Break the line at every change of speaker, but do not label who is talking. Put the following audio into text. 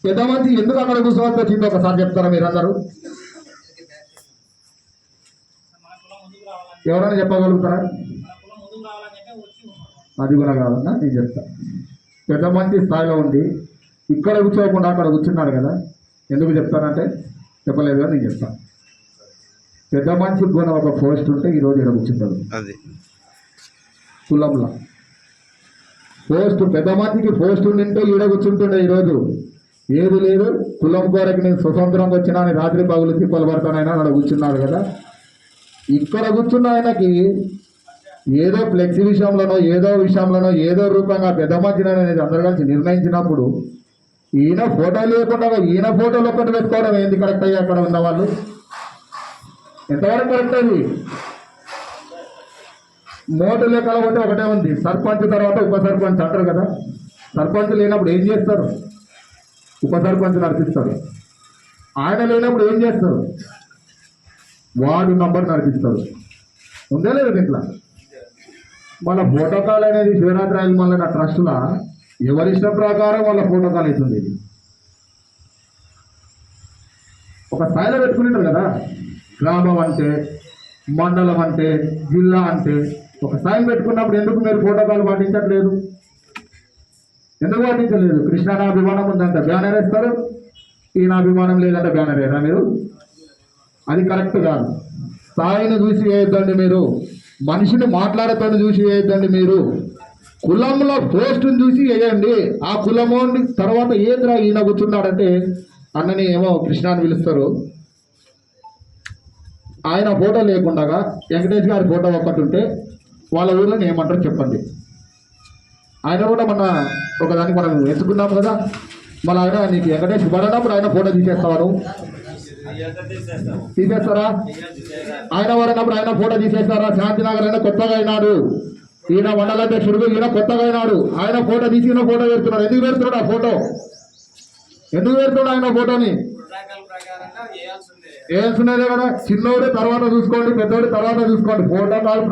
పెద్ద మంది ఎందుకు అక్కడ కూర్చోవద్దు వచ్చింది ఒకసారి చెప్తారా మీరందరూ? ఎవరైనా చెప్పగలుగుతారా? అది కూడా కాదన్నా నేను చెప్తా. పెద్ద మంది స్థాయిలో ఉండి ఇక్కడ కూర్చోకుండా అక్కడ కూర్చున్నాడు కదా, ఎందుకు చెప్తానంటే చెప్పలేదు కదా, నేను చెప్తాను. పెద్ద మనిషికి కూడా ఒక పోస్ట్ ఉంటే ఈరోజు ఇక్కడ కూర్చుంటాడు. అది కులంలో పోస్ట్, పెద్ద మనిషికి పోస్ట్ ఉండింటే ఈడ కూర్చుంటుండే. ఈరోజు ఏది లేదు, కులం కోరకు నేను స్వతంత్రంగా వచ్చినా అని రాత్రి పగులు తిప్పలు పడతానైనా అక్కడ కూర్చున్నాడు కదా. ఇక్కడ కూర్చున్న ఆయనకి ఏదో ఫ్లెక్సీ విషయంలోనో ఏదో విషయంలోనో ఏదో రూపంగా పెద్ద మనిషిని అనేది అందరూ కలిసి నిర్ణయించినప్పుడు ఈయన ఫోటో లేకుండా ఈయన ఫోటోలు ఒక్కటి పెట్టుకోవడం ఏంది కరెక్ట్ అయ్యి అక్కడ ఉన్న వాళ్ళు? ఎంతవరకు కరెక్ట్? అది మోటు లెక్కల ఒకటే ఒకటే ఉంది. సర్పంచ్ తర్వాత ఉప సర్పంచ్ అంటారు కదా. సర్పంచ్ లేనప్పుడు ఏం చేస్తారు? ఉప సర్పంచ్ నడిపిస్తారు. ఆయన లేనప్పుడు ఏం చేస్తారు? వార్డు నంబర్ నడిపిస్తారు. ఉందే లేదు ఇట్లా. మన ప్రోటోకాల్ అనేది శివరాత్రి ఆయన మళ్ళీ నా ట్రస్టులా ఎవరి ఇష్ట ప్రకారం వాళ్ళ ప్రోటోకాల్ అవుతుంది. ఇది ఒక స్థాయిలో పెట్టుకుంటారు కదా. గ్రామం అంటే, మండలం అంటే, జిల్లా అంటే ఒక స్థాయి పెట్టుకున్నప్పుడు ఎందుకు మీరు ప్రోటోకాల్ పాటించట్లేదు? ఎందుకు పాటించలేదు? కృష్ణ నా అభిమానం ఉందంటే బ్యానర్ వేస్తారు, ఈయన అభిమానం లేదంటే బ్యానర్ వేయరా మీరు? అది కరెక్ట్ కాదు. స్థాయిని చూసి వేయొద్దండి మీరు, మనిషిని మాట్లాడతాను చూసి వేయొద్దండి మీరు. కులంలో పోస్టును చూసి వేయండి. ఆ కులము తర్వాత ఏంద్రా ఈయన కూర్చున్నాడంటే అన్నని ఏమో కృష్ణ అని పిలుస్తారు. ఆయన ఫోటో లేకుండా వెంకటేష్ గారి ఫోటో ఒక్కటి ఉంటే వాళ్ళ ఊళ్ళో ఏమంటారు చెప్పండి. ఆయన కూడా మన ఒకదానికి మనం ఎంచుకున్నాం కదా. మళ్ళీ ఆయన నీకు వెంకటేష్ పడినప్పుడు ఆయన ఫోటో తీసేస్తాను, తీసేస్తారా? ఆయన పడినప్పుడు ఆయన ఫోటో తీసేస్తారా? శాంతినగర్ అయినా కొత్తగా అయినాడు, ఈయన మండలాధ్యక్షుడు, ఈయన కొత్తగా అయినాడు, ఆయన ఫోటో తీసి ఈయన ఫోటో పెడుతున్నాడు. ఎందుకు పెడుతున్నాడు ఆ ఫోటో? ఎందుకు పెడుతున్నాడు ఆయన ఫోటోని? వేయాల్సిందే కదా. చిన్నోడి తర్వాత చూసుకోండి, పెద్దోడి తర్వాత చూసుకోండి. Photo call